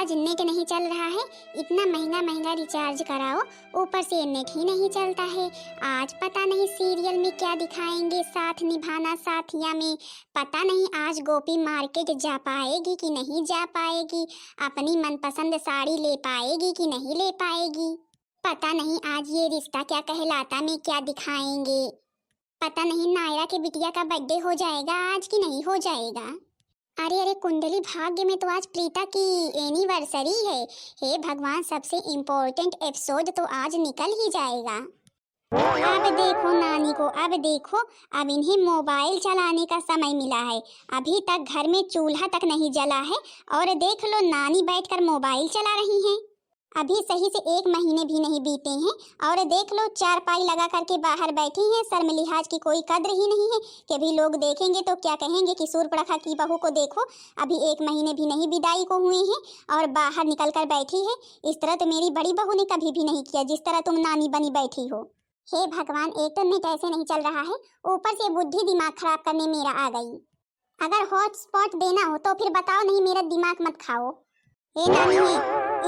आज नेट नहीं चल रहा है, इतना महंगा महंगा रिचार्ज कराओ, ऊपर से नेट ही नहीं चलता है। आज पता नहीं सीरियल में क्या दिखाएंगे, साथ निभाना साथिया में। पता नहीं आज गोपी मार्केट जा पाएगी कि नहीं जा पाएगी, अपनी मनपसंद साड़ी ले पाएगी कि नहीं ले पाएगी। पता नहीं आज ये रिश्ता क्या कहलाता में क्या दिखाएंगे। पता नहीं नायरा के बिटिया का बर्थडे हो जाएगा आज कि नहीं हो जाएगा। अरे अरे कुंडली भाग्य में तो आज प्रीता की एनिवर्सरी है। हे भगवान, सबसे इम्पोर्टेंट एपिसोड तो आज निकल ही जाएगा। अब देखो नानी को, अब देखो, अब इन्हें मोबाइल चलाने का समय मिला है। अभी तक घर में चूल्हा तक नहीं जला है और देख लो नानी बैठकर मोबाइल चला रही हैं। अभी सही से 1 महीने भी नहीं बीते हैं और देख लो चारपाई लगा करके बाहर बैठी हैं। शर्म लिहाज की कोई कद्र ही नहीं है कि अभी लोग देखेंगे तो क्या कहेंगे कि सूर्पणखा की बहू को देखो, अभी 1 महीने भी नहीं विदाई को हुए हैं और बाहर निकल कर बैठी है। इस तरह तो मेरी बड़ी बहू ने कभी भी नहीं किया जिस तरह तुम नानी बनी बैठी हो। हे भगवान, एक तो नेट ऐसे नहीं चल रहा है, ऊपर से बुद्धि दिमाग खराब करने मेरा आ गई। अगर हॉटस्पॉट देना हो तो फिर बताओ, नहीं मेरा दिमाग मत खाओ। हे नानी है,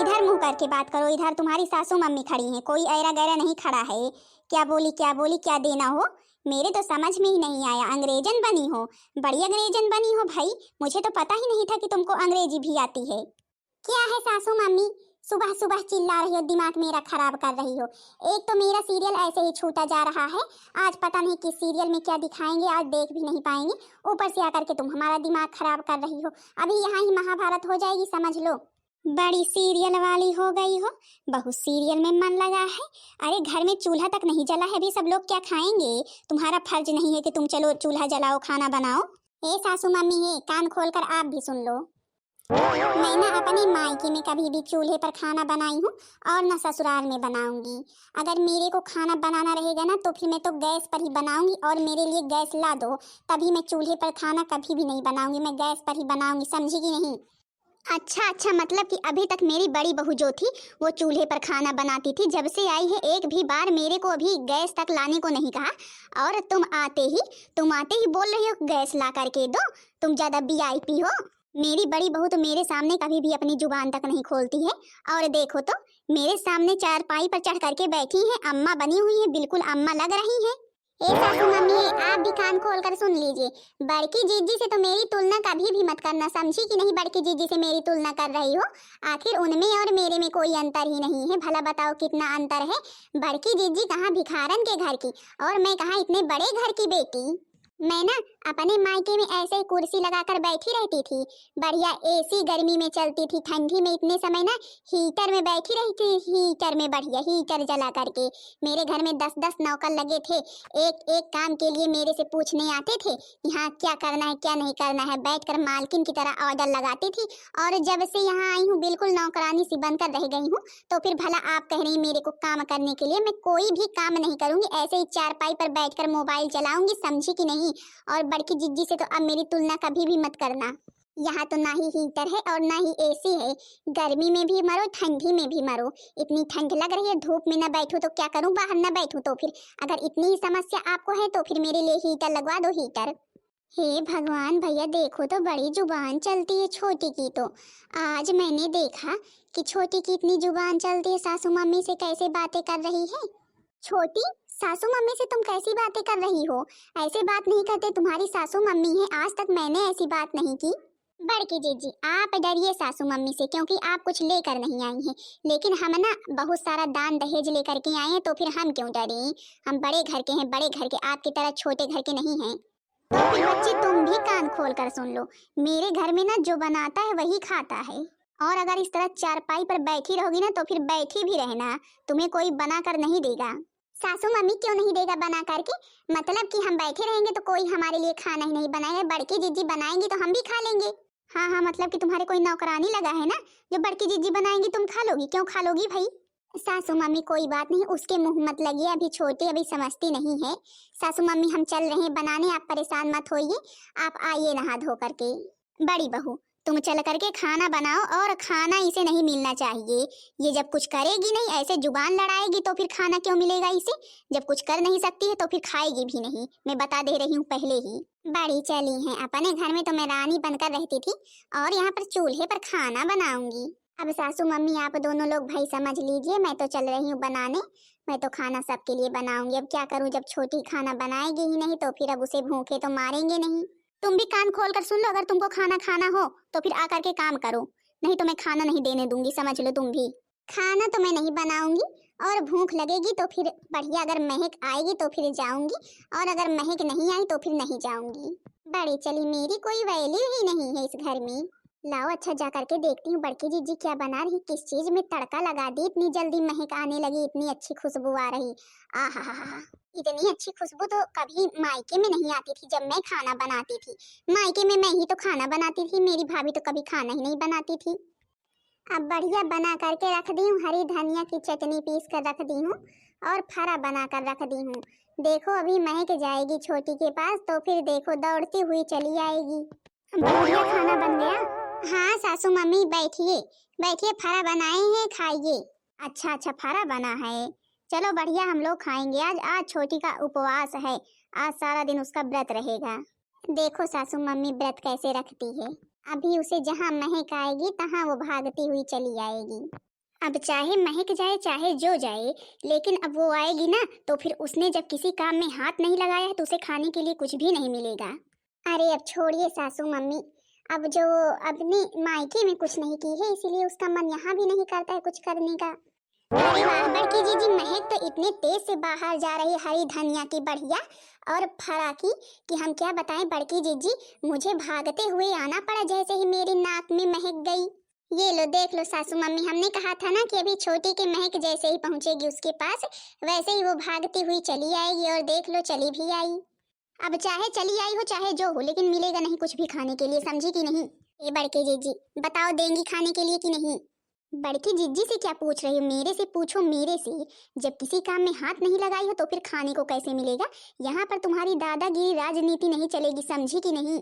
इधर मुंह करके बात करो, इधर तुम्हारी सासू मम्मी खड़ी हैं, कोई ऐरा गैरा नहीं खड़ा है। क्या बोली क्या देना हो, मेरे तो समझ में ही नहीं आया। अंग्रेजन बनी हो, बड़ी अंग्रेजन बनी हो भाई, मुझे तो पता ही नहीं था कि तुमको अंग्रेजी भी आती है। क्या है सासू मम्मी, सुबह सुबह चिल्ला रही हो, दिमाग मेरा खराब कर रही हो। एक तो मेरा सीरियल ऐसे ही छूटा जा रहा है, आज पता नहीं किस सीरियल में क्या दिखाएंगे, आज देख भी नहीं पाएंगे। ऊपर से आकर के तुम हमारा दिमाग खराब कर रही हो। अभी यहाँ ही महाभारत हो जाएगी समझ लो। बड़ी सीरियल वाली हो गई हो, बहुत सीरियल में मन लगा है। अरे घर में चूल्हा तक नहीं जला है, अभी सब लोग क्या खाएंगे? तुम्हारा फर्ज नहीं है कि तुम चलो चूल्हा जलाओ, खाना बनाओ? ए सासू मम्मी है, कान खोलकर आप भी सुन लो। मैं ना अपने मायके में कभी भी चूल्हे पर खाना बनाई हूँ और ना ससुराल में बनाऊंगी। अगर मेरे को खाना बनाना रहेगा ना तो फिर मैं तो गैस पर ही बनाऊंगी, और मेरे लिए गैस ला दो, तभी मैं चूल्हे पर खाना कभी भी नहीं बनाऊंगी, मैं गैस पर ही बनाऊंगी, समझी कि नहीं? अच्छा, मतलब कि अभी तक मेरी बड़ी बहू जो थी वो चूल्हे पर खाना बनाती थी, जब से आई है एक भी बार मेरे को अभी गैस तक लाने को नहीं कहा। और तुम आते ही बोल रही हो गैस ला करके दो, तुम ज़्यादा वीआईपी हो। मेरी बड़ी बहू तो मेरे सामने कभी भी अपनी जुबान तक नहीं खोलती है, और देखो तो मेरे सामने चारपाई पर चढ़ करके बैठी है, अम्मा बनी हुई है, बिल्कुल अम्मा लग रही है। ए सासू मम्मी, आप भी कान खोल कर सुन लीजिए, बड़की जीजी से तो मेरी तुलना कभी भी मत करना, समझी कि नहीं? बड़की जीजी से मेरी तुलना कर रही हो, आखिर उनमें और मेरे में कोई अंतर ही नहीं है। भला बताओ कितना अंतर है? बड़की जीजी कहाँ भिखारन के घर की, और मैं कहाँ इतने बड़े घर की बेटी। मैं ना अपने मायके में ऐसे ही कुर्सी लगाकर बैठी रहती थी, बढ़िया एसी गर्मी में चलती थी, ठंडी में इतने समय ना हीटर में बैठी रही थी, हीटर में बढ़िया हीटर जला करके। मेरे घर में 10-10 नौकर लगे थे, एक एक काम के लिए मेरे से पूछने आते थे कि हाँ क्या करना है क्या नहीं करना है, बैठकर मालकिन की तरह ऑर्डर लगाती थी। और जब से यहाँ आई हूँ बिल्कुल नौकरानी सी बनकर रह गई हूँ, तो फिर भला आप कह रही मेरे को काम करने के लिए, मैं कोई भी काम नहीं करूँगी, ऐसे ही चारपाई पर बैठकर मोबाइल चलाऊंगी, समझी कि नहीं? और बड़की जिज्जी से तो अब मेरी तुलना कभी भी मत करना। यहाँ तो ना ही हीटर है और ना ही एसी है, गर्मी में भी मरो ठंडी में भी मरो। इतनी ठंड लग रही है, धूप में ना बैठूं तो क्या करूं, बाहर ना बैठूं तो फिर? अगर इतनी ही समस्या आपको है तो फिर मेरे लिए हीटर लगवा दो, हीटर। हे भगवान भैया, देखो तो बड़ी जुबान चलती है छोटी की। तो आज मैंने देखा कि छोटी की इतनी जुबान चलती है, सासू मम्मी से कैसे बातें कर रही है। छोटी, सासू मम्मी से तुम कैसी बातें कर रही हो? ऐसे बात नहीं करते, तुम्हारी सासू मम्मी है, आज तक मैंने ऐसी बात नहीं की। बड़की जीजी, आप डरिए सासू मम्मी से, क्योंकि आप कुछ लेकर नहीं आई हैं, लेकिन हम ना बहुत सारा दान दहेज लेकर के आए हैं, तो फिर हम क्यों डरें? हम बड़े घर के हैं, बड़े घर के, आपकी तरह छोटे घर के नहीं हैं। तो फिर बच्ची तुम भी कान खोल कर सुन लो, मेरे घर में ना जो बनाता है वही खाता है, और अगर इस तरह चारपाई पर बैठी रहोगी ना तो फिर बैठी भी रहना, तुम्हें कोई बना कर नहीं देगा। सासू मम्मी क्यों नहीं देगा बना करके? मतलब कि हम बैठे रहेंगे तो कोई हमारे लिए खाना ही नहीं बनाएगा, बड़की जीजी बनाएंगी तो हम भी खा लेंगे। हाँ, मतलब कि तुम्हारे कोई नौकरानी लगा है ना, जो बड़की जीजी बनाएंगी तुम खा लोगी? क्यों खा लोगी भाई? सासू मम्मी कोई बात नहीं, उसके मुंह मत लगिए, अभी छोटी, अभी समझती नहीं है। सासू मम्मी हम चल रहे हैं बनाने, आप परेशान मत होइए, आप आइए नहा धो करके। बड़ी बहू, तुम चल करके खाना बनाओ, और खाना इसे नहीं मिलना चाहिए। ये जब कुछ करेगी नहीं, ऐसे जुबान लड़ाएगी, तो फिर खाना क्यों मिलेगा इसे? जब कुछ कर नहीं सकती है तो फिर खाएगी भी नहीं, मैं बता दे रही हूँ पहले ही। बड़ी चली हैं, अपने घर में तो मैं रानी बनकर रहती थी, और यहाँ पर चूल्हे पर खाना बनाऊंगी। अब सासू मम्मी आप दोनों लोग भाई समझ लीजिए, मैं तो चल रही हूँ बनाने। मैं तो खाना सबके लिए बनाऊंगी। अब क्या करूँ, जब छोटी खाना बनाएगी ही नहीं तो फिर अब उसे भूखे तो मारेंगे नहीं। तुम भी कान खोल कर सुन लो, अगर तुमको खाना खाना हो तो फिर आकर के काम करो, नहीं तो मैं खाना नहीं देने दूंगी, समझ लो तुम भी। खाना तो मैं नहीं बनाऊंगी, और भूख लगेगी तो फिर बढ़िया, अगर महक आएगी तो फिर जाऊंगी, और अगर महक नहीं आई तो फिर नहीं जाऊंगी। बड़ी चली, मेरी कोई वैल्यू ही नहीं है इस घर में। लाओ अच्छा जा करके देखती हूँ बड़की जीजी क्या बना रही, किस चीज में तड़का लगा दी, इतनी जल्दी महक आने लगी, इतनी अच्छी खुशबू आ रही। आहा हा हा, इतनी अच्छी खुशबू तो कभी मायके में नहीं आती थी जब मैं खाना बनाती थी। मायके में मैं ही तो खाना बनाती थी, मेरी भाभी तो कभी खाना ही नहीं बनाती थी। अब बढ़िया बना करके रख दी हूँ, हरी धनिया की चटनी पीस कर रख दी हूँ, और फरा बना कर रख दी हूँ। देखो अभी महक जाएगी छोटी के पास तो फिर देखो दौड़ती हुई चली आएगी। बढ़िया खाना बन गया। हाँ सासू मम्मी बैठिए, बैठिए, फरा बनाए हैं, खाइए। अच्छा अच्छा फरा बना है, चलो बढ़िया, हम लोग खाएंगे आज। आज छोटी का उपवास है, आज सारा दिन उसका व्रत रहेगा। देखो सासू मम्मी व्रत कैसे रखती है, अभी उसे जहाँ महक आएगी तहाँ वो भागती हुई चली आएगी। अब चाहे महक जाए चाहे जो जाए, लेकिन अब वो आएगी ना तो फिर उसने जब किसी काम में हाथ नहीं लगाया है तो उसे खाने के लिए कुछ भी नहीं मिलेगा। अरे अब छोड़िए सासू मम्मी, अब जो अपने मायके में कुछ नहीं की है इसीलिए उसका मन यहाँ भी नहीं करता है कुछ करने का। अरे वाह बड़की जीजी, महक तो इतने तेज से बाहर जा रही हरी धनिया की बढ़िया और फरा की कि हम क्या बताएं बड़की जीजी, मुझे भागते हुए आना पड़ा जैसे ही मेरी नाक में महक गई। ये लो देख लो सासू मम्मी, हमने कहा था ना कि अभी छोटी के महक जैसे ही पहुंचेगी उसके पास वैसे ही वो भागती हुई चली आएगी, और देख लो चली भी आई। अब चाहे चली आई हो चाहे जो हो, लेकिन मिलेगा नहीं कुछ भी खाने के लिए, समझी कि नहीं। ए बड़की जीजी बताओ, देंगी खाने के लिए कि नहीं। बड़की जीजी से क्या पूछ रही हो, मेरे से पूछो, मेरे से। जब किसी काम में हाथ नहीं लगाई हो तो फिर खाने को कैसे मिलेगा। यहाँ पर तुम्हारी दादागिरी राजनीति नहीं चलेगी, समझी कि नहीं।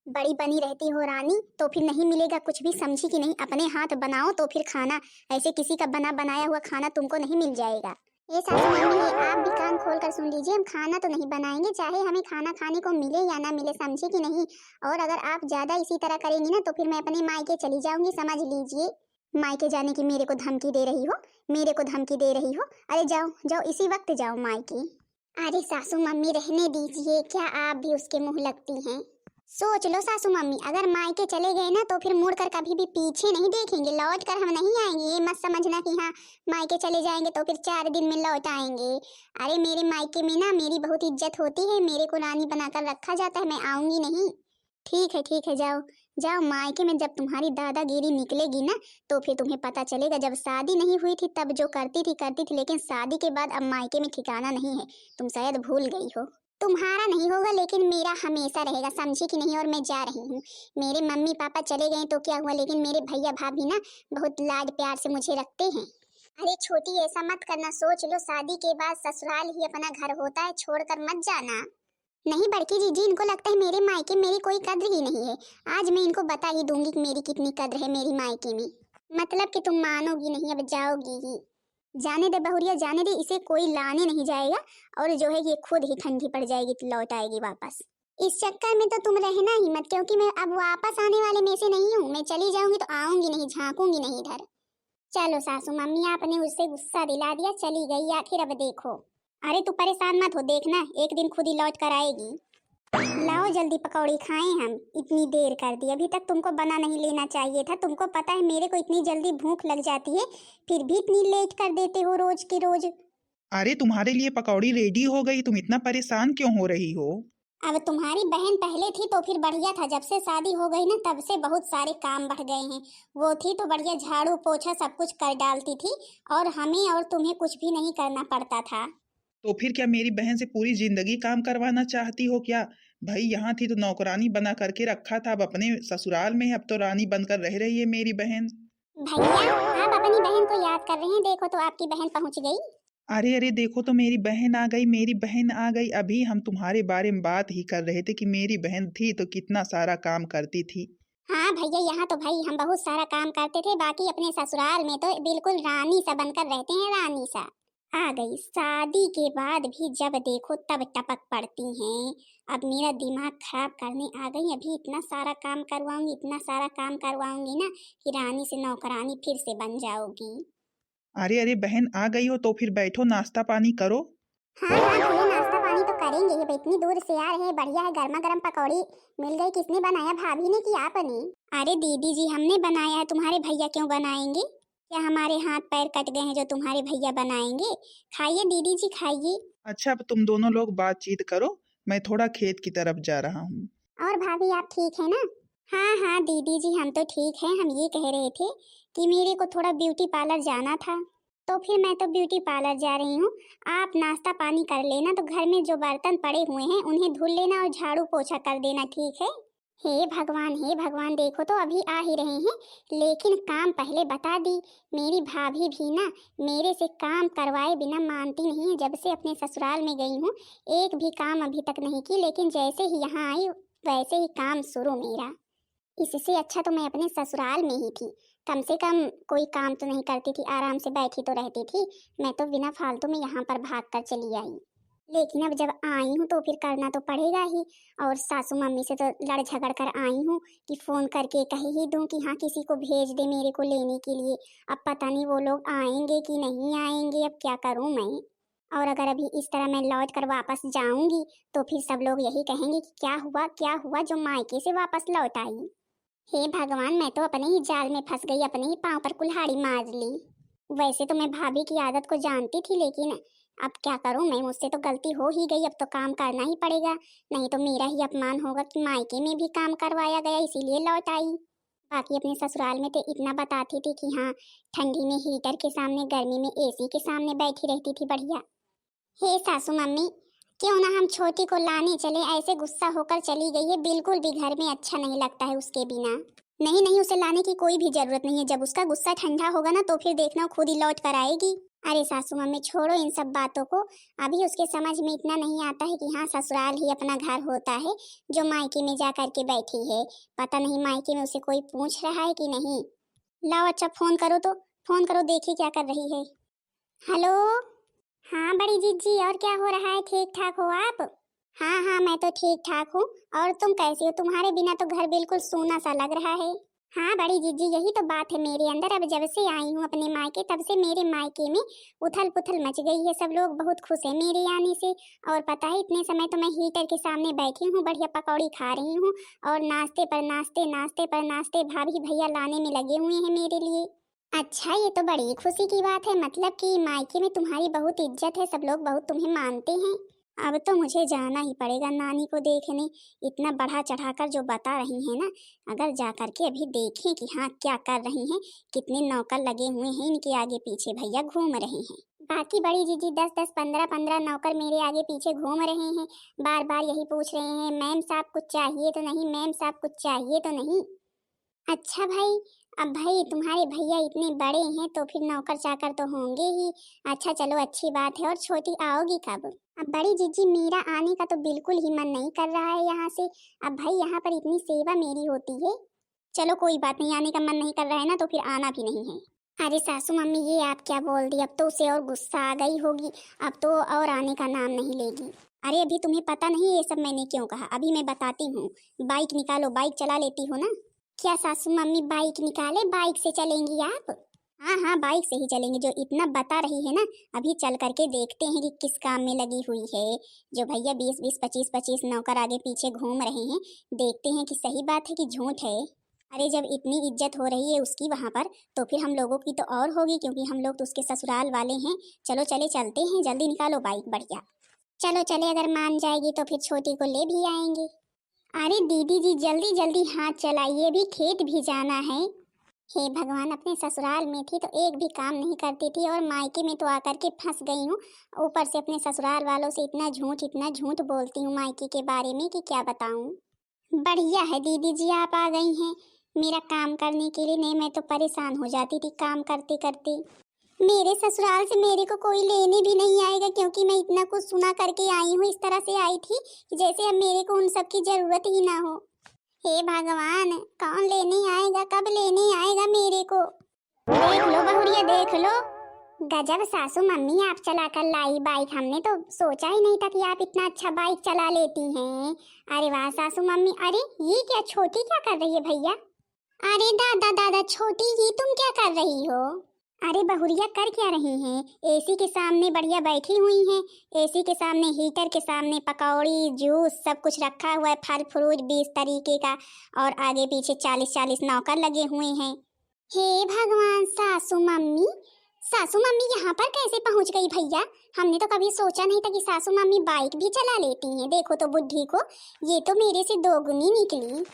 बड़ी बनी रहती हो रानी तो फिर नहीं मिलेगा कुछ भी, समझी कि नहीं। अपने हाथ बनाओ तो फिर खाना, ऐसे किसी का बना बनाया हुआ खाना तुमको नहीं मिल जाएगा। ये सासू मम्मी आप भी कान खोल कर सुन लीजिए, हम खाना तो नहीं बनाएंगे चाहे हमें खाना खाने को मिले या ना मिले, समझे कि नहीं। और अगर आप ज्यादा इसी तरह करेंगी ना तो फिर मैं अपने मायके चली जाऊंगी, समझ लीजिए। मायके जाने की मेरे को धमकी दे रही हो, मेरे को धमकी दे रही हो। अरे जाओ जाओ, इसी वक्त जाओ मायके। अरे सासू मम्मी रहने दीजिए, क्या आप भी उसके मुंह लगती हैं। सोच लो सासू मम्मी, अगर मायके चले गए ना तो फिर मुड़कर कभी भी पीछे नहीं देखेंगे, लौट कर हम नहीं आएंगे। ये मत समझना कि हाँ मायके चले जाएंगे तो फिर 4 दिन में लौट आएंगे। अरे मेरे मायके में ना मेरी बहुत इज्जत होती है, मेरे को रानी बनाकर रखा जाता है, मैं आऊंगी नहीं। ठीक है जाओ जाओ मायके में, जब तुम्हारी दादागिरी निकलेगी ना तो फिर तुम्हें पता चलेगा। जब शादी नहीं हुई थी तब जो करती थी, लेकिन शादी के बाद अब मायके में ठिकाना नहीं है, तुम शायद भूल गई हो। तुम्हारा नहीं होगा लेकिन मेरा हमेशा रहेगा, समझी कि नहीं। और मैं जा रही हूँ, मेरे मम्मी पापा चले गए तो क्या हुआ, लेकिन मेरे भैया भाभी ना बहुत लाड प्यार से मुझे रखते हैं। अरे छोटी ऐसा मत करना, सोच लो शादी के बाद ससुराल ही अपना घर होता है, छोड़कर मत जाना। नहीं बड़की जीजी, इनको लगता है मेरे मायके मेरी कोई कद्र ही नहीं है। आज मैं इनको बता ही दूंगी कि मेरी कितनी कद्र है मेरी मायके में। मतलब कि तुम मानोगी नहीं, अब जाओगी ही। जाने दे बहुरिया जाने दे, इसे कोई लाने नहीं जाएगा, और जो है ये खुद ही ठंडी पड़ जाएगी तो लौट आएगी वापस। इस चक्कर में तो तुम रहना ही मत, क्योंकि मैं अब वापस आने वाले में से नहीं हूँ। मैं चली जाऊंगी तो आऊंगी नहीं, झांकूंगी नहीं इधर। चलो सासू मम्मी, आपने उससे गुस्सा दिला दिया, चली गई आखिर, अब देखो। अरे तू परेशान मत हो, देखना एक दिन खुद ही लौट कर आएगी। लाओ जल्दी पकौड़ी खाएं हम, इतनी देर कर दी, अभी तक तुमको बना नहीं लेना चाहिए था। तुमको पता है मेरे को इतनी जल्दी भूख लग जाती है, फिर भी इतनी लेट कर देते हो रोज की रोज। अरे तुम्हारे लिए पकौड़ी रेडी हो गई, तुम इतना परेशान क्यों हो रही हो। अब तुम्हारी बहन पहले थी तो फिर बढ़िया था, जब से शादी हो गई ना तब से बहुत सारे काम बढ़ गए हैं। वो थी तो बढ़िया झाड़ू पोछा सब कुछ कर डालती थी, और हमें और तुम्हें कुछ भी नहीं करना पड़ता था। तो फिर क्या मेरी बहन से पूरी जिंदगी काम करवाना चाहती हो क्या। भाई यहाँ थी तो नौकरानी बना करके रखा था, अब अपने ससुराल में है, अब तो रानी बनकर रह रही है मेरी बहन। भैया आप अपनी बहन को याद कर रहे हैं, देखो तो आपकी बहन पहुंच गई। अरे अरे देखो तो मेरी बहन आ गई, मेरी बहन आ गई। अभी हम तुम्हारे बारे में बात ही कर रहे थे कि मेरी बहन थी तो कितना सारा काम करती थी। हाँ भैया, यहाँ तो भाई हम बहुत सारा काम करते थे, बाकी अपने ससुराल में तो बिल्कुल रानी सा बनकर रहते हैं, रानी सा। आ गई शादी के बाद भी जब देखो तब टपक पड़ती हैं। अब मेरा दिमाग खराब करने आ गई। अभी इतना सारा काम करवाऊंगी, इतना सारा काम करवाऊंगी ना कि रानी से नौकरानी फिर से बन जाओगी। अरे अरे बहन, आ गई हो तो फिर बैठो, नाश्ता पानी करो। हाँ हाँ भैया, नाश्ता पानी तो करेंगे ही। अब इतनी दूर से आ रहे हैं, बढ़िया है, गर्मा गर्म पकौड़ी मिल गई। किसने बनाया, भाभी ने कि आपने? अरे दीदी जी, हमने बनाया है। तुम्हारे भैया क्यों बनाएंगे? क्या हमारे हाथ पैर कट गए हैं जो तुम्हारे भैया बनाएंगे? खाइए दीदी जी, खाइए। अच्छा, अब तुम दोनों लोग बातचीत करो, मैं थोड़ा खेत की तरफ जा रहा हूँ। और भाभी आप ठीक है ना? हाँ हाँ दीदी जी, हम तो ठीक हैं। हम ये कह रहे थे कि मेरे को थोड़ा ब्यूटी पार्लर जाना था, तो फिर मैं तो ब्यूटी पार्लर जा रही हूँ। आप नाश्ता पानी कर लेना, तो घर में जो बर्तन पड़े हुए हैं उन्हें धुल लेना और झाड़ू पोछा कर देना, ठीक है? हे भगवान, हे भगवान, देखो तो अभी आ ही रहे हैं, लेकिन काम पहले बता दी। मेरी भाभी भी ना मेरे से काम करवाए बिना मानती नहीं है। जब से अपने ससुराल में गई हूँ एक भी काम अभी तक नहीं की, लेकिन जैसे ही यहाँ आई वैसे ही काम शुरू मेरा। इससे अच्छा तो मैं अपने ससुराल में ही थी। कम से कम कोई काम तो नहीं करती थी, आराम से बैठी तो रहती थी। मैं तो बिना फालतू में यहाँ पर भाग कर चली आई, लेकिन अब जब आई हूँ तो फिर करना तो पड़ेगा ही। और सासू मम्मी से तो लड़ झगड़ कर आई हूँ कि फोन करके कह ही दूँ कि हाँ किसी को भेज दे मेरे को लेने के लिए। अब पता नहीं वो लोग आएंगे कि नहीं आएंगे, अब क्या करूँ मैं? और अगर अभी इस तरह मैं लौट कर वापस जाऊंगी तो फिर सब लोग यही कहेंगे कि क्या हुआ जो मायके से वापस लौट आई। हे भगवान, मैं तो अपने ही जाल में फंस गई, अपने ही पांव पर कुल्हाड़ी मार ली। वैसे तो मैं भाभी की आदत को जानती थी, लेकिन अब क्या करूं मैं, मुझसे तो गलती हो ही गई। अब तो काम करना ही पड़ेगा, नहीं तो मेरा ही अपमान होगा कि मायके में भी काम करवाया गया इसीलिए लौट आई। बाकी अपने ससुराल में तो इतना बताती थी कि हाँ ठंडी में हीटर के सामने, गर्मी में एसी के सामने बैठी रहती थी बढ़िया। हे सासू मम्मी, क्यों ना हम छोटी को लाने चले? ऐसे गुस्सा होकर चली गई है, बिल्कुल भी घर में अच्छा नहीं लगता है उसके बिना। नहीं नहीं, उसे लाने की कोई भी जरूरत नहीं है। जब उसका गुस्सा ठंडा होगा ना तो फिर देखना खुद ही लौट कर आएगी। अरे सासू मम्मी छोड़ो इन सब बातों को। अभी उसके समझ में इतना नहीं आता है कि हाँ ससुराल ही अपना घर होता है, जो मायके में जा करके बैठी है। पता नहीं मायके में उसे कोई पूछ रहा है कि नहीं। लाओ अच्छा फोन करो, तो फोन करो, देखिए क्या कर रही है। हेलो। हाँ बड़ी जीजी, और क्या हो रहा है? ठीक ठाक हो आप? हाँ हाँ मैं तो ठीक ठाक हूँ। और तुम कैसी हो? तुम्हारे बिना तो घर बिल्कुल सूना सा लग रहा है। हाँ बड़ी जीजी, यही तो बात है मेरे अंदर। अब जब से आई हूँ अपने मायके तब से मेरे मायके में उथल पुथल मच गई है। सब लोग बहुत खुश हैं मेरे आने से। और पता है इतने समय तो मैं हीटर के सामने बैठी हूँ, बढ़िया पकौड़ी खा रही हूँ, और नाश्ते पर नाश्ते, नाश्ते पर नाश्ते भाभी भैया लाने में लगे हुए हैं मेरे लिए। अच्छा, ये तो बड़ी खुशी की बात है। मतलब कि मायके में तुम्हारी बहुत इज्जत है, सब लोग बहुत तुम्हें मानते हैं। अब तो मुझे जाना ही पड़ेगा नानी को देखने। इतना बढ़ा चढ़ाकर जो बता रही हैं ना, अगर जा करके अभी देखें कि हाँ क्या कर रही हैं, कितने नौकर लगे हुए हैं इनके आगे पीछे, भैया घूम रहे हैं। बाकी बड़ी जीजी 10-10, 15-15 नौकर मेरे आगे पीछे घूम रहे हैं। बार बार यही पूछ रहे हैं, मैम साहब कुछ चाहिए तो नहीं, मैम साहब कुछ चाहिए तो नहीं। अच्छा भाई, अब भाई तुम्हारे भैया इतने बड़े हैं तो फिर नौकर चाकर तो होंगे ही। अच्छा चलो, अच्छी बात है। और छोटी आओगी कब? अब बड़ी जीजी मेरा आने का तो बिल्कुल ही मन नहीं कर रहा है यहाँ से। अब भाई यहाँ पर इतनी सेवा मेरी होती है। चलो कोई बात नहीं, आने का मन नहीं कर रहा है ना तो फिर आना भी नहीं है। अरे सासू मम्मी, ये आप क्या बोल दी? अब तो उसे और गुस्सा आ गई होगी, अब तो और आने का नाम नहीं लेगी। अरे अभी तुम्हें पता नहीं ये सब मैंने क्यों कहा, अभी मैं बताती हूँ। बाइक निकालो, बाइक चला लेती हो ना? क्या सासू मम्मी बाइक निकाले? बाइक से चलेंगी आप? हाँ हाँ बाइक से ही चलेंगे। जो इतना बता रही है ना, अभी चल करके देखते हैं कि किस काम में लगी हुई है। जो भैया 20-20, 25-25 नौकर आगे पीछे घूम रहे हैं, देखते हैं कि सही बात है कि झूठ है। अरे जब इतनी इज्जत हो रही है उसकी वहाँ पर, तो फिर हम लोगों की तो और होगी, क्योंकि हम लोग तो उसके ससुराल वाले हैं। चलो चले चलते हैं, जल्दी निकालो बाइक, बढ़िया। चलो चले, अगर मान जाएगी तो फिर छोटी को ले भी आएंगे। अरे दीदी जी जल्दी जल्दी हाथ चलाइए, भी खेत भी जाना है। हे भगवान, अपने ससुराल में थी तो एक भी काम नहीं करती थी, और मायके में तो आकर के फंस गई हूँ। ऊपर से अपने ससुराल वालों से इतना झूठ बोलती हूँ मायके के बारे में कि क्या बताऊँ। बढ़िया है दीदी जी आप आ गई हैं मेरा काम करने के लिए। नहीं मैं तो परेशान हो जाती थी काम करते करते। मेरे ससुराल से मेरे को कोई लेने भी नहीं आएगा, क्योंकि मैं इतना कुछ सुना करके आई हूँ। इस तरह से आई थी कि जैसे अब मेरे को उन सब की जरूरत ही ना हो। हे भगवान, कौन लेने आएगा, कब लेने आएगा मेरे को? देख लो बहुरिया, देख लो। गजब सासू मम्मी आप चला कर लाई बाइक, हमने तो सोचा ही नहीं था कि आप इतना अच्छा बाइक चला लेती हैं। अरे वाह सासू मम्मी। अरे ये क्या छोटी क्या कर रही है भैया? अरे दादा दादा छोटी ही तुम क्या कर रही हो? अरे बहुरिया कर क्या रही हैं? एसी के सामने बढ़िया बैठी हुई हैं। एसी के सामने हीटर के सामने पकौड़ी जूस सब कुछ रखा हुआ है, फल फ्रूट 20 तरीके का, और आगे पीछे 40-40 नौकर लगे हुए हैं। हे भगवान सासू मम्मी यहाँ पर कैसे पहुँच गई भैया? हमने तो कभी सोचा नहीं था कि सासू मम्मी बाइक भी चला लेती हैं। देखो तो बुद्धि को, ये तो मेरे से दोगुनी निकली।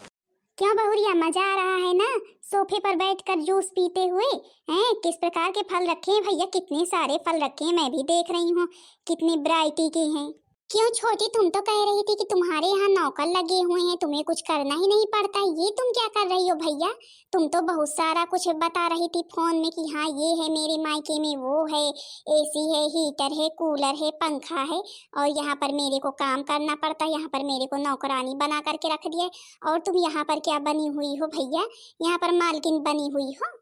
क्यों बहुरिया मजा आ रहा है ना सोफे पर बैठकर जूस पीते हुए? हैं किस प्रकार के फल रखे हैं भैया? कितने सारे फल रखे हैं, मैं भी देख रही हूँ कितनी वैरायटी के हैं। क्यों छोटी, तुम तो कह रही थी कि तुम्हारे यहाँ नौकर लगे हुए हैं, तुम्हें कुछ करना ही नहीं पड़ता। ये तुम क्या कर रही हो भैया? तुम तो बहुत सारा कुछ बता रही थी फोन में कि हाँ ये है मेरे मायके में, वो है, एसी है, हीटर है, कूलर है, पंखा है, और यहाँ पर मेरे को काम करना पड़ता है, यहाँ पर मेरे को नौकरानी बना करके रख दिया है। और तुम यहाँ पर क्या बनी हुई हो भैया? यहाँ पर मालकिन बनी हुई हो?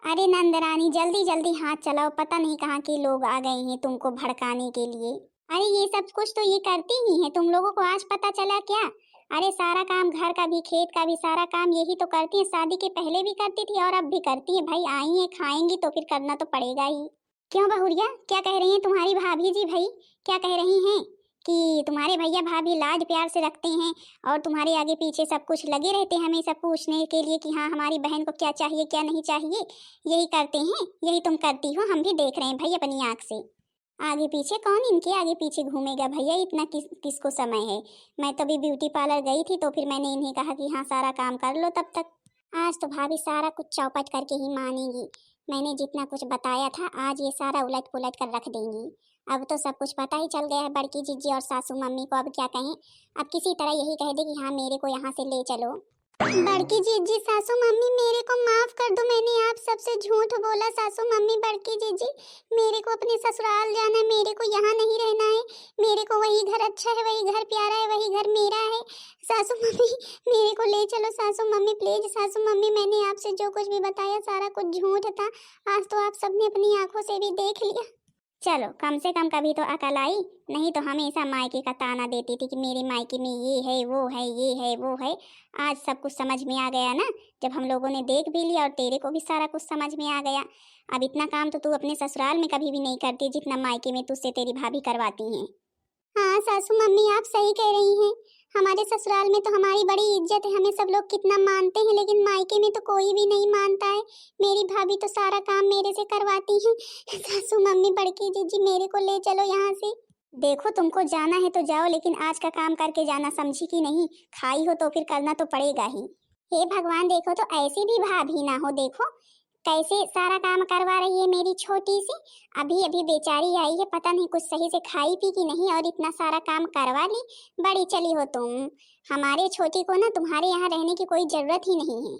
अरे नंदरानी जल्दी जल्दी हाथ चलाओ, पता नहीं कहाँ के लोग आ गए हैं तुमको भड़काने के लिए। अरे ये सब कुछ तो ये करती ही है, तुम लोगों को आज पता चला क्या? अरे सारा काम, घर का भी खेत का भी सारा काम यही तो करती है। शादी के पहले भी करती थी और अब भी करती है। भाई आई है खाएंगी तो फिर करना तो पड़ेगा ही। क्यों बहुरिया क्या कह रही हैं तुम्हारी भाभी जी? भाई क्या कह रही हैं कि तुम्हारे भैया भाभी लाड प्यार से रखते हैं और तुम्हारे आगे पीछे सब कुछ लगे रहते हैं हमेशा पूछने के लिए कि हाँ हमारी बहन को क्या चाहिए क्या नहीं चाहिए, यही करते हैं, यही तुम करती हो, हम भी देख रहे हैं भाई अपनी आँख से। आगे पीछे कौन इनके आगे पीछे घूमेगा भैया? इतना किसको समय है? मैं तो अभी ब्यूटी पार्लर गई थी तो फिर मैंने इन्हें कहा कि हाँ सारा काम कर लो तब तक। आज तो भाभी सारा कुछ चौपट करके ही मानेंगी। मैंने जितना कुछ बताया था आज ये सारा उलट पुलट कर रख देंगी। अब तो सब कुछ पता ही चल गया है बड़की जीजी और सासू मम्मी को। अब क्या कहें, अब किसी तरह यही कह दे कि हाँ मेरे को यहाँ से ले चलो। बड़की जीजी सासू मम्मी मेरे को माफ कर दो, मैंने आप सबसे झूठ बोला। सासू मम्मी बड़की जीजी मेरे को अपने ससुराल जाना है, मेरे को यहाँ नहीं रहना है, मेरे को वही घर अच्छा है, वही घर प्यारा है, वही घर मेरा है। सासू मम्मी मेरे को ले चलो, सासू मम्मी प्लीज। सासू मम्मी मैंने आपसे जो कुछ भी बताया सारा कुछ झूठ था, आज तो आप सबने अपनी आंखों से भी देख लिया। चलो कम से कम कभी तो अकल आई, नहीं तो हमेशा मायके का ताना देती थी कि मेरे मायके में ये है वो है, ये है वो है। आज सब कुछ समझ में आ गया ना, जब हम लोगों ने देख भी लिया और तेरे को भी सारा कुछ समझ में आ गया। अब इतना काम तो तू अपने ससुराल में कभी भी नहीं करती जितना मायके में तुझसे तेरी भाभी करवाती हैं। हाँ सासू मम्मी आप सही कह रही हैं, हमारे ससुराल में तो हमारी बड़ी इज्जत है, हमें सब लोग कितना मानते हैं, लेकिन मायके में तो कोई भी नहीं मानता है। मेरी भाभी तो सारा काम मेरे से करवाती है। सासू मम्मी बड़की जीजी मेरे को ले चलो यहाँ से। देखो तुमको जाना है तो जाओ, लेकिन आज का काम करके जाना, समझी कि नहीं? खाई हो तो फिर करना तो पड़ेगा ही। हे भगवान देखो तो ऐसी भी भाभी ना हो, देखो कैसे सारा काम करवा रही है मेरी छोटी सी। अभी अभी बेचारी आई है, पता नहीं कुछ सही से खाई पी की नहीं और इतना सारा काम करवा ली। बड़ी चली हो तुम। हमारे छोटी को ना तुम्हारे यहाँ रहने की कोई जरूरत ही नहीं है।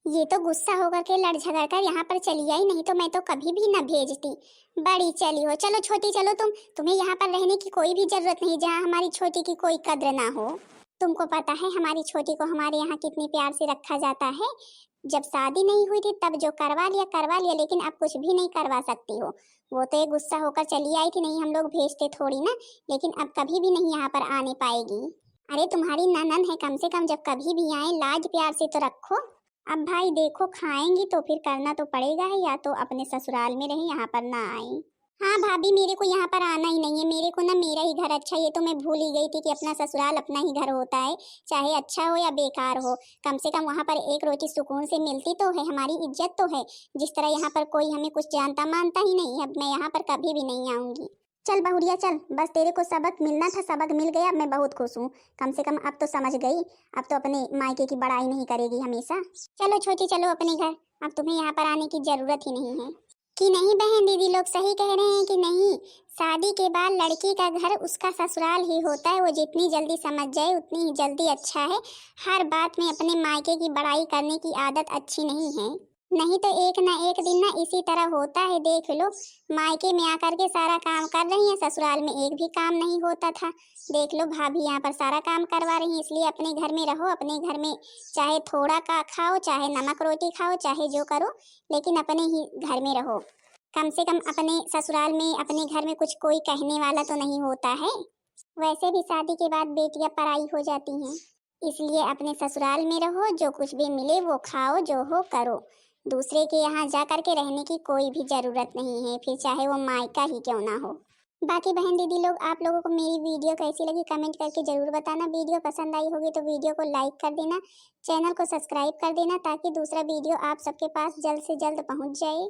ये तो गुस्सा होकर के लड़ झगड़ कर यहाँ पर चली आई, नहीं तो मैं तो कभी भी न भेजती। बड़ी चली हो। चलो छोटी चलो, तुम्हें यहाँ पर रहने की कोई भी जरूरत नहीं जहाँ हमारी छोटी की कोई कद्र ना हो। तुमको पता है हमारी छोटी को हमारे यहाँ कितनी प्यार से रखा जाता है। जब शादी नहीं हुई थी तब जो करवा लिया, लेकिन अब कुछ भी नहीं करवा सकती हो। वो तो एक गुस्सा होकर चली आई थी, नहीं हम लोग भेजते थोड़ी ना, लेकिन अब कभी भी नहीं यहाँ पर आने पाएगी। अरे तुम्हारी ननद है, कम से कम जब कभी भी आए लाज प्यार से तो रखो। अब भाई देखो खाएंगी तो फिर करना तो पड़ेगा है, या तो अपने ससुराल में रहे यहाँ पर ना आए। हाँ भाभी मेरे को यहाँ पर आना ही नहीं है, मेरे को ना मेरा ही घर अच्छा है। ये तो मैं भूल ही गई थी कि अपना ससुराल अपना ही घर होता है, चाहे अच्छा हो या बेकार हो। कम से कम वहाँ पर एक रोटी सुकून से मिलती तो है, हमारी इज्जत तो है। जिस तरह यहाँ पर कोई हमें कुछ जानता मानता ही नहीं है, अब मैं यहाँ पर कभी भी नहीं आऊँगी। चल बहुरिया चल, बस तेरे को सबक मिलना था, सबक मिल गया। अब मैं बहुत खुश हूँ, कम से कम अब तो समझ गई। अब तो अपने मायके की बड़ाई नहीं करेगी हमेशा। चलो छोटी चलो अपने घर, अब तुम्हें यहाँ पर आने की जरूरत ही नहीं है। कि नहीं बहन दीदी लोग सही कह रहे हैं कि नहीं? शादी के बाद लड़की का घर उसका ससुराल ही होता है, वो जितनी जल्दी समझ जाए उतनी ही जल्दी अच्छा है। हर बात में अपने मायके की बड़ाई करने की आदत अच्छी नहीं है, नहीं तो एक ना एक दिन ना इसी तरह होता है। देख लो मायके में आकर के सारा काम कर रही हैं, ससुराल में एक भी काम नहीं होता था। देख लो भाभी यहाँ पर सारा काम करवा रही हैं, इसलिए अपने घर में रहो। अपने घर में चाहे थोड़ा का खाओ, चाहे नमक रोटी खाओ, चाहे जो करो, लेकिन अपने ही घर में रहो। कम से कम अपने ससुराल में अपने घर में कुछ कोई कहने वाला तो नहीं होता है। वैसे भी शादी के बाद बेटियां पराई हो जाती हैं, इसलिए अपने ससुराल में रहो, जो कुछ भी मिले वो खाओ, जो हो करो। दूसरे के यहाँ जा करके रहने की कोई भी जरूरत नहीं है, फिर चाहे वो मायका ही क्यों ना हो। बाकी बहन दीदी लोग, आप लोगों को मेरी वीडियो कैसी लगी कमेंट करके जरूर बताना। वीडियो पसंद आई होगी तो वीडियो को लाइक कर देना, चैनल को सब्सक्राइब कर देना ताकि दूसरा वीडियो आप सबके पास जल्द से जल्द पहुंच जाए।